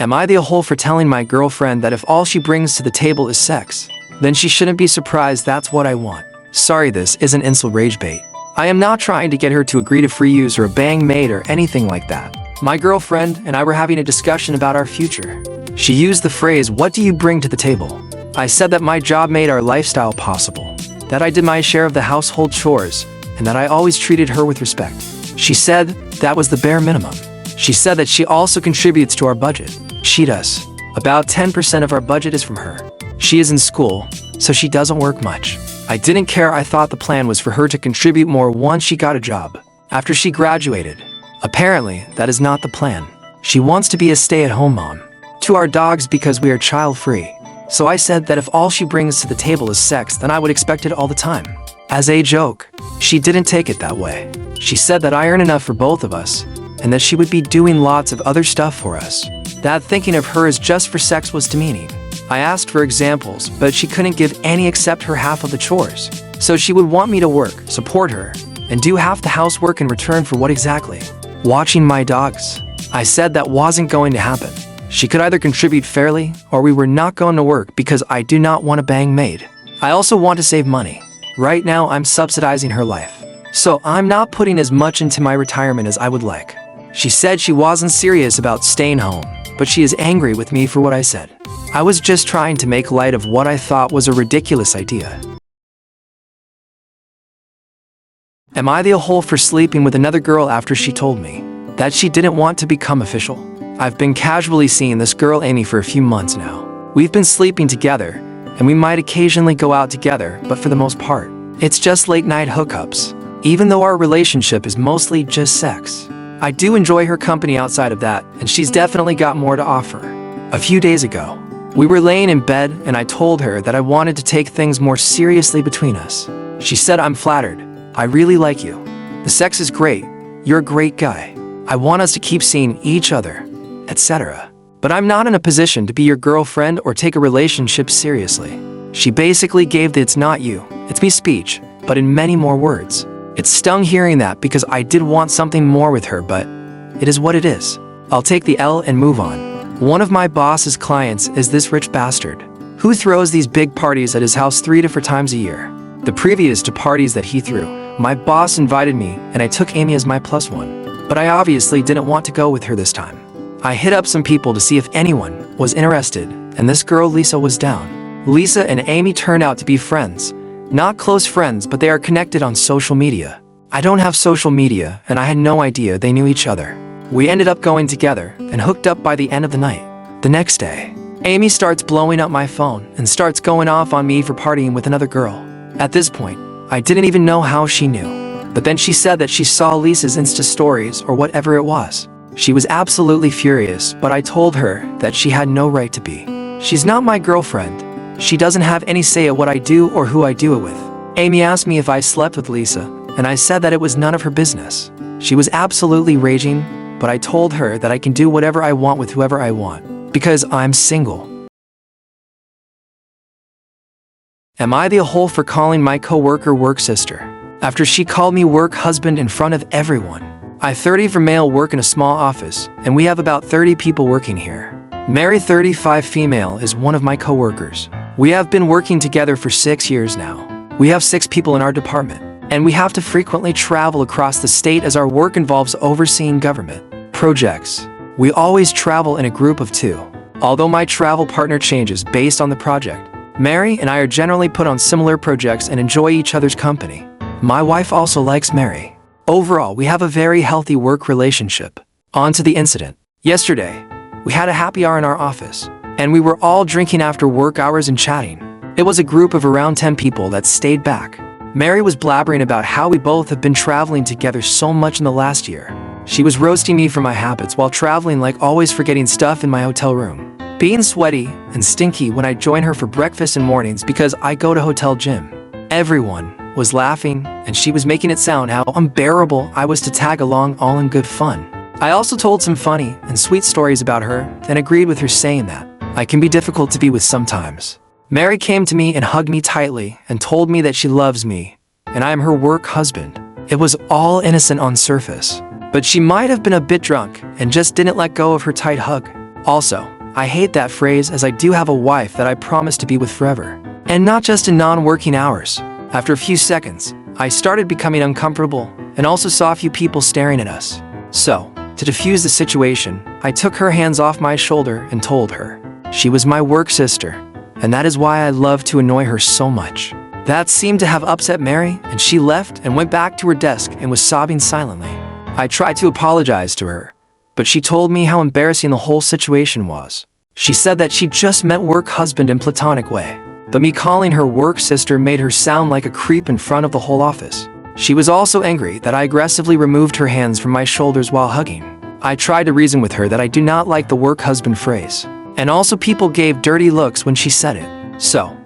Am I the a-hole for telling my girlfriend that if all she brings to the table is sex, then she shouldn't be surprised that's what I want? Sorry, this isn't insult rage bait. I am not trying to get her to agree to free use or a bang maid or anything like that. My girlfriend and I were having a discussion about our future. She used the phrase, "What do you bring to the table?" I said that my job made our lifestyle possible, that I did my share of the household chores, and that I always treated her with respect. She said that was the bare minimum. She said that she also contributes to our budget. She does. About 10% of our budget is from her. She is in school, so she doesn't work much. I didn't care. I thought the plan was for her to contribute more once she got a job, after she graduated. Apparently, that is not the plan. She wants to be a stay-at-home mom to our dogs because we are child-free. So I said that if all she brings to the table is sex, then I would expect it all the time. As a joke, she didn't take it that way. She said that I earn enough for both of us, and that she would be doing lots of other stuff for us. That thinking of her as just for sex was demeaning. I asked for examples, but she couldn't give any except her half of the chores. So she would want me to work, support her, and do half the housework in return for what exactly? Watching my dogs. I said that wasn't going to happen. She could either contribute fairly, or we were not going to work because I do not want a bang maid. I also want to save money. Right now I'm subsidizing her life, so I'm not putting as much into my retirement as I would like. She said she wasn't serious about staying home, but she is angry with me for what I said. I was just trying to make light of what I thought was a ridiculous idea. Am I the a-hole for sleeping with another girl after she told me that she didn't want to become official? I've been casually seeing this girl Amy for a few months now. We've been sleeping together, and we might occasionally go out together, but for the most part, it's just late-night hookups. Even though our relationship is mostly just sex, I do enjoy her company outside of that, and she's definitely got more to offer. A few days ago, we were laying in bed, and I told her that I wanted to take things more seriously between us. She said, "I'm flattered. I really like you. The sex is great. You're a great guy. I want us to keep seeing each other, etc. But I'm not in a position to be your girlfriend or take a relationship seriously." She basically gave the "it's not you, it's me" speech, but in many more words. It stung hearing that because I did want something more with her, but it is what it is. I'll take the L and move on. One of my boss's clients is this rich bastard who throws these big parties at his house 3 different times a year. The previous to parties that he threw, my boss invited me and I took Amy as my +1. But I obviously didn't want to go with her this time. I hit up some people to see if anyone was interested, and this girl Lisa was down. Lisa and Amy turned out to be friends. Not close friends, but they are connected on social media. I don't have social media, and I had no idea they knew each other. We ended up going together and hooked up by the end of the night. The next day, Amy starts blowing up my phone and starts going off on me for partying with another girl. At this point, I didn't even know how she knew. But then she said that she saw Lisa's Insta stories or whatever it was. She was absolutely furious, but I told her that she had no right to be. She's not my girlfriend. She doesn't have any say at what I do or who I do it with. Amy asked me if I slept with Lisa, and I said that it was none of her business. She was absolutely raging, but I told her that I can do whatever I want with whoever I want, because I'm single. Am I the a-hole for calling my coworker work sister after she called me work husband in front of everyone? I 30 for male work in a small office, and we have about 30 people working here. Mary 35 female is one of my coworkers. We have been working together for 6 years now. We have 6 people in our department, and we have to frequently travel across the state as our work involves overseeing government projects. We always travel in a group of 2. Although my travel partner changes based on the project, Mary and I are generally put on similar projects and enjoy each other's company. My wife also likes Mary. Overall, we have a very healthy work relationship. On to the incident. Yesterday, we had a happy hour in our office, and we were all drinking after work hours and chatting. It was a group of around 10 people that stayed back. Mary was blabbering about how we both have been traveling together so much in the last year. She was roasting me for my habits while traveling, like always forgetting stuff in my hotel room, being sweaty and stinky when I join her for breakfast in mornings because I go to hotel gym. Everyone was laughing, and she was making it sound how unbearable I was to tag along, all in good fun. I also told some funny and sweet stories about her, and agreed with her saying that I can be difficult to be with sometimes. Mary came to me and hugged me tightly and told me that she loves me, and I am her work husband. It was all innocent on surface, but she might have been a bit drunk and just didn't let go of her tight hug. Also, I hate that phrase as I do have a wife that I promise to be with forever. And not just in non-working hours. After a few seconds, I started becoming uncomfortable and also saw a few people staring at us. So, to defuse the situation, I took her hands off my shoulder and told her she was my work sister, and that is why I love to annoy her so much. That seemed to have upset Mary, and she left and went back to her desk and was sobbing silently. I tried to apologize to her, but she told me how embarrassing the whole situation was. She said that she just met work husband in platonic way, but me calling her work sister made her sound like a creep in front of the whole office. She was also angry that I aggressively removed her hands from my shoulders while hugging. I tried to reason with her that I do not like the work husband phrase, and also people gave dirty looks when she said it. So,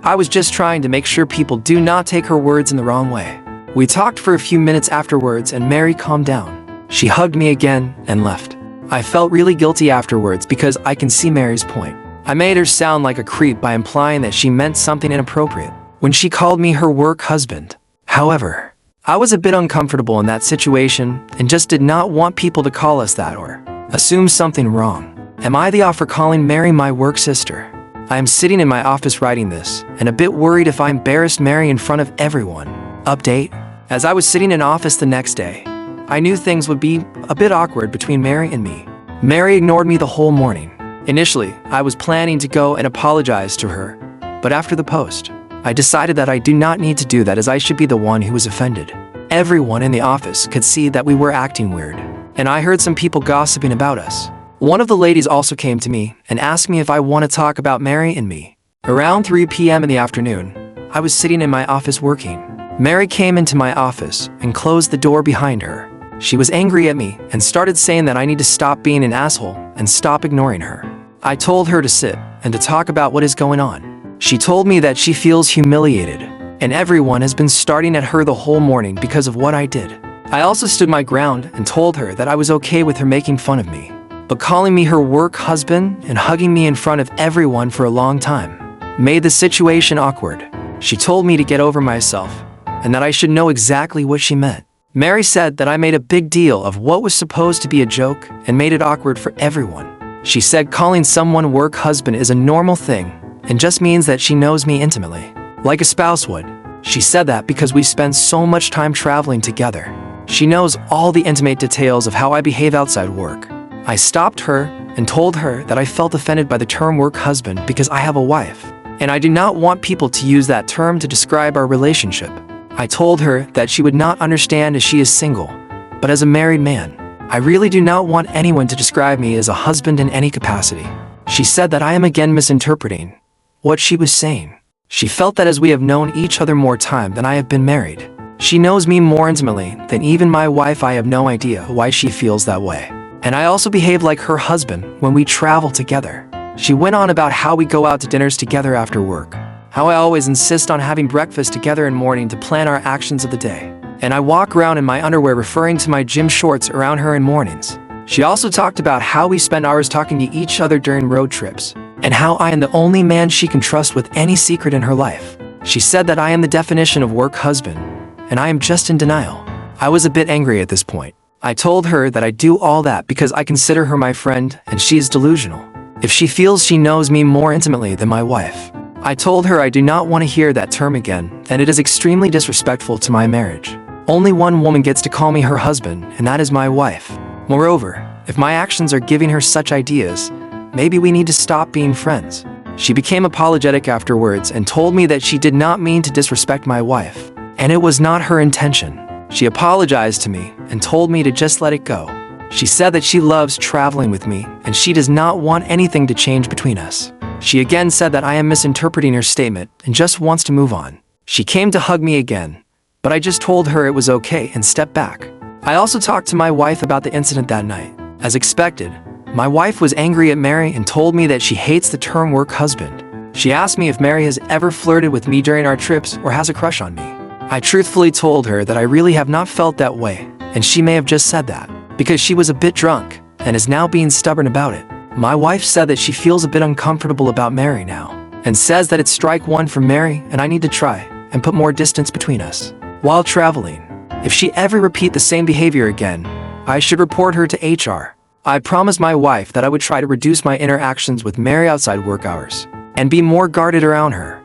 I was just trying to make sure people do not take her words in the wrong way. We talked for a few minutes afterwards and Mary calmed down. She hugged me again and left. I felt really guilty afterwards because I can see Mary's point. I made her sound like a creep by implying that she meant something inappropriate when she called me her work husband. However, I was a bit uncomfortable in that situation and just did not want people to call us that or assume something wrong. Am I the off for calling Mary my work sister? I am sitting in my office writing this and a bit worried if I embarrassed Mary in front of everyone. Update. As I was sitting in office the next day, I knew things would be a bit awkward between Mary and me. Mary ignored me the whole morning. Initially, I was planning to go and apologize to her, but after the post, I decided that I do not need to do that as I should be the one who was offended. Everyone in the office could see that we were acting weird, and I heard some people gossiping about us. One of the ladies also came to me and asked me if I want to talk about Mary and me. Around 3 p.m. in the afternoon, I was sitting in my office working. Mary came into my office and closed the door behind her. She was angry at me and started saying that I need to stop being an asshole and stop ignoring her. I told her to sit and to talk about what is going on. She told me that she feels humiliated, and everyone has been starting at her the whole morning because of what I did. I also stood my ground and told her that I was okay with her making fun of me, but calling me her work husband and hugging me in front of everyone for a long time made the situation awkward. She told me to get over myself and that I should know exactly what she meant. Mary said that I made a big deal of what was supposed to be a joke and made it awkward for everyone. She said calling someone work husband is a normal thing and just means that she knows me intimately, like a spouse would. She said that because we spend so much time traveling together. She knows all the intimate details of how I behave outside work. I stopped her and told her that I felt offended by the term work husband because I have a wife, and I do not want people to use that term to describe our relationship. I told her that she would not understand as she is single, but as a married man, I really do not want anyone to describe me as a husband in any capacity. She said that I am again misinterpreting what she was saying. She felt that as we have known each other more time than I have been married, she knows me more intimately than even my wife. I have no idea why she feels that way. And I also behave like her husband when we travel together. She went on about how we go out to dinners together after work, how I always insist on having breakfast together in the morning to plan our actions of the day, and I walk around in my underwear referring to my gym shorts around her in mornings. She also talked about how we spend hours talking to each other during road trips, and how I am the only man she can trust with any secret in her life. She said that I am the definition of work husband, and I am just in denial. I was a bit angry at this point. I told her that I do all that because I consider her my friend and she is delusional. If she feels she knows me more intimately than my wife. I told her I do not want to hear that term again and it is extremely disrespectful to my marriage. Only one woman gets to call me her husband and that is my wife. Moreover, if my actions are giving her such ideas, maybe we need to stop being friends. She became apologetic afterwards and told me that she did not mean to disrespect my wife, and it was not her intention. She apologized to me and told me to just let it go. She said that she loves traveling with me and she does not want anything to change between us. She again said that I am misinterpreting her statement and just wants to move on. She came to hug me again, but I just told her it was okay and stepped back. I also talked to my wife about the incident that night. As expected, my wife was angry at Mary and told me that she hates the term work husband. She asked me if Mary has ever flirted with me during our trips or has a crush on me. I truthfully told her that I really have not felt that way, and she may have just said that because she was a bit drunk and is now being stubborn about it. My wife said that she feels a bit uncomfortable about Mary now and says that it's strike one for Mary and I need to try and put more distance between us. While traveling, if she ever repeat the same behavior again, I should report her to HR. I promised my wife that I would try to reduce my interactions with Mary outside work hours and be more guarded around her.